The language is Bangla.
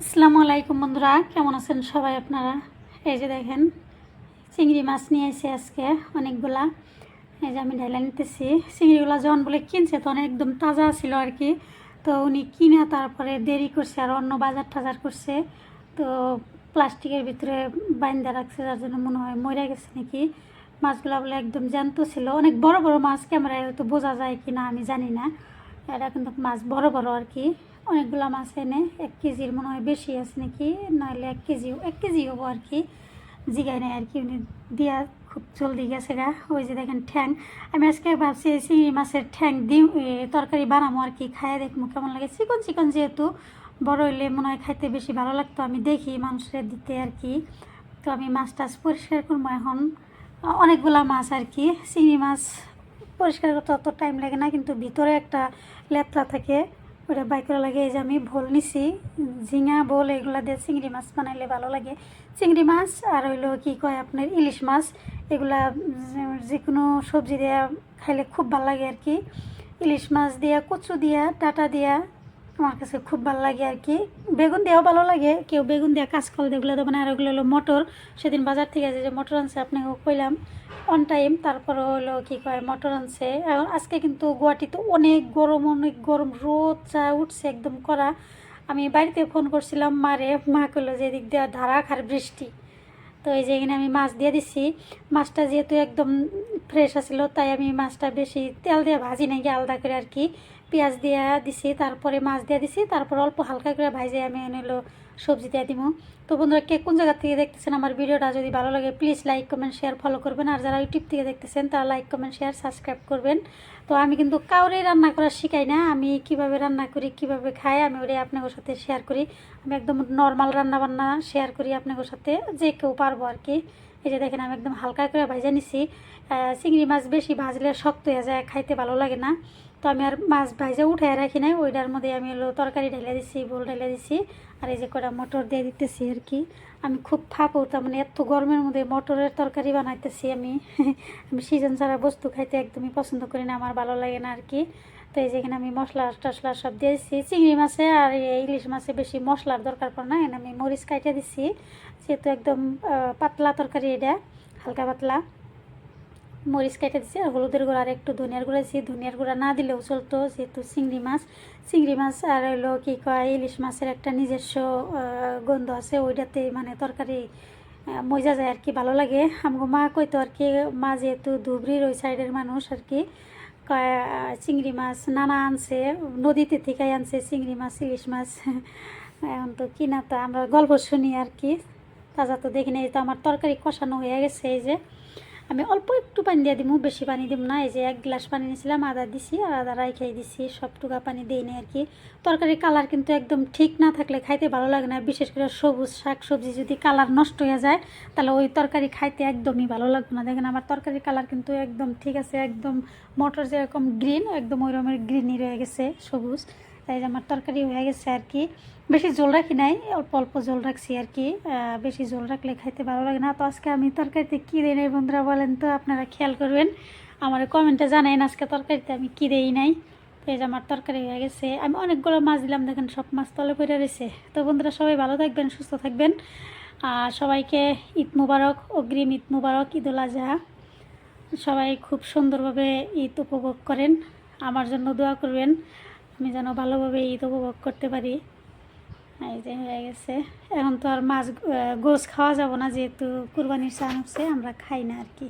আসসালামু আলাইকুম বন্ধুরা, কেমন আছেন সবাই আপনারা? এই যে দেখেন চিংড়ি মাছ নিয়ে এসে আজকে অনেকগুলা। এই যে আমি ঢেলে নিতেছি। চিংড়িগুলা যখন বলে কিনছে তখন একদম তাজা ছিল আর কি। তো উনি কিনে তারপরে দেরি করছে আর অন্য বাজার টাজার করছে। তো প্লাস্টিকের ভিতরে বাইন্দা রাখছে, যার জন্য মনে হয় মরে গেছে নাকি। মাছগুলো বলে একদম জ্যান্ত ছিল, অনেক বড় বড় মাছ। ক্যামেরায় হয়তো বোঝা যায় কি না আমি জানি না। এটা কিন্তু মাছ বড় বড় আর কি। অনেকগুলো মাছ এনে 1 কেজির মনে হয় বেশি আছে নাকি, নাহলে 1 কেজি হবো আর কি। জিগায় নেয় আর কি উনি দিয়া, খুব জলদি গেছে গা। ওই যে দেখেন ঠ্যাং, আমি আজকে ভাবছি চিংড়ি মাছের ঠ্যাং দিই তরকারি বানাবো আর কি, খাইয়ে দেখবো কেমন লাগে। চিকন চিকন যেহেতু, বড় হইলে মনে হয় খাইতে বেশি ভালো লাগতো, আমি দেখি মানুষের দিতে আর কি। তো আমি মাছ টাছ পরিষ্কার করবো এখন। অনেকগুলা মাছ আর কি। চিংড়ি মাছ পরিষ্কার করতে অত টাইম লাগে না, কিন্তু ভিতরে একটা লেত্রা থাকে, ওটা বাই করা লাগে। এই যে আমি ভোল নিছি, ঝিঙা বোল এগুলা দিয়ে চিংড়ি মাছ বানাইলে ভালো লাগে। চিংড়ি মাছ আর হইলো কি কয় আপনার ইলিশ মাছ, এগুলা যে কোনো সবজি দেওয়া খাইলে খুব ভালো লাগে আর কি। ইলিশ মাছ দিয়া, কচু দিয়া, ডাঁটা দিয়া আমার কাছে খুব ভালো লাগে আর কি। বেগুন দিয়েও ভালো লাগে, কেউ বেগুন দিয়ে কাঁচকল দিয়ে এগুলো দেবো না। আর ওগুলো হলো মটর, সেদিন বাজার থেকে যে মটর আনছে আপনাকে কইলাম অন টাইম। তারপরে হলো কি কয় মটর আনছে। এখন আজকে কিন্তু গুয়াহাটিতে অনেক গরম, অনেক গরম, রোদ যা উঠছে একদম কড়া। আমি বাড়িতে ফোন করছিলাম মারে, মা কইলো যে এদিক দিয়ে ধারাকার বৃষ্টি। তো এই যে এখানে আমি মাছ দিয়ে দিছি। মাছটা যেহেতু একদম ফ্রেশ আছিল, তাই আমি মাছটা বেশি তেল দিয়ে ভাজি নাই, আলাদা করে আর কি পেঁয়াজ দিয়ে দিছি, তারপরে মাছ দিয়ে দিছি, তারপর অল্প হালকা করে ভাজে আমি এনেলো সবজি দিয়ে দিব। তো বন্ধুরা, কে কোন জায়গা থেকে দেখতেছেন আমার ভিডিওটা, যদি ভালো লাগে please like comment share follow করবেন। আর যারা ইউটিউব থেকে দেখতেছেন তারা লাইক কমেন্ট শেয়ার সাবস্ক্রাইব করবেন। তো আমি কিন্তু কাউরেই রান্না করা শিখাই না, আমি কিভাবে রান্না করি কিভাবে খাই আমি ওটাই আপনাদের সাথে শেয়ার করি। আমি একদম নর্মাল রান্না বান্না শেয়ার করি আপনাদের সাথে, যে কেউ পারবো আর কি। এই যে দেখেন আমি একদম হালকা করে ভাজা নিছি। চিংড়ি মাছ বেশি ভাজলে শক্ত হয়ে যায়, খাইতে ভালো লাগে না। তো আমি আর মাছ ভাজা উঠে রাখি নাই, ওইটার মধ্যে আমি হলো তরকারি ঢেলে দিছি, বোল ঢেলে দিছি। আর এই যে কটা মটর দিয়ে দিতেছি আর কি। আমি খুব ফাঁপো, তার মানে এত গরমের মধ্যে মটরের তরকারি বানাইতেছি আমি। আমি সিজন ছাড়া বস্তু খাইতে একদমই পছন্দ করি না, আমার ভালো লাগে না আর কি। তো এই যেখানে আমি মশলা টশলা সব দিয়েছি। চিংড়ি মাছে আর ইলিশ মাছে বেশি মশলার দরকার পড়ে না, এখানে আমি মরিচ কাইটে দিছি, যেহেতু একদম পাতলা তরকারি এটা, হালকা পাতলা। মরিচ কেটে দিচ্ছি আর হলুদের গুঁড়া আর একটু ধনিয়ার গুঁড়া দিচ্ছি। ধনিয়ার গুঁড়া না দিলেও চলতো, যেহেতু চিংড়ি মাছ আর হলো কি কয় ইলিশ মাছের একটা নিজস্ব গন্ধ আছে, ওইটাতে মানে তরকারি মজা যায় আর কি, ভালো লাগে। আমাকে মা কইতো আর কি, মা যেহেতু ধুবড়ির ওই সাইডের মানুষ আর কি, চিংড়ি মাছ নানা আনছে, নদীতে থেকে আনছে চিংড়ি মাছ ইলিশ মাছ। এখন তো কিনা, তো আমরা গল্প শুনি আর কি, তাজা তো দেখি না। এই তো আমার তরকারি কষানো হয়ে গেছে। এই যে আমি অল্প একটু পানি দিয়ে দিব, বেশি পানি দিব না। এই যে 1 গ্লাস পানি নিয়েছিলাম, আদা দিছি আর আদা রাইখাই দিছি, সবটুকা পানি দিই না আর কি। তরকারির কালার কিন্তু একদম ঠিক না থাকলে খাইতে ভালো লাগে না, বিশেষ করে সবুজ শাক সবজি যদি কালার নষ্ট হয়ে যায় তাহলে ওই তরকারি খাইতে একদমই ভালো লাগবে না। দেখেন আমার তরকারির কালার কিন্তু একদম ঠিক আছে, একদম মটর যেরকম গ্রিন, একদম ওই রকমের গ্রিনই রয়ে গেছে, সবুজ। তাই যে আমার তরকারি হয়ে গেছে আর কি। বেশি ঝোল রাখি নাই, অল্প অল্প ঝোল রাখছি আর কি। বেশি ঝোল রাখলে খাইতে ভালো লাগে না। তো আজকে আমি তরকারিতে কী দিই নাই বন্ধুরা বলেন তো, আপনারা খেয়াল করবেন, আমার কমেন্টে জানাইন আজকে তরকারিতে আমি কী দিই নাই। তো এই যে আমার তরকারি হয়ে গেছে, আমি অনেকগুলো মাছ দিলাম, দেখেন সব মাছ তলে পড়ে রয়েছে। তো বন্ধুরা সবাই ভালো থাকবেন, সুস্থ থাকবেন। আর সবাইকে ঈদ মুবারক, অগ্রিম ঈদ মুবারক, ঈদুল আজহা। সবাই খুব সুন্দরভাবে ঈদ উপভোগ করেন, আমার জন্য দোয়া করবেন, আমি যেন ভালোভাবে ঈদ উপভোগ করতে পারি। এই যে হয়ে গেছে। এখন তো আর মাছ গোশ খাওয়া যাব না, যেহেতু কুরবানির চান হচ্ছে, আমরা খাই না আর কি।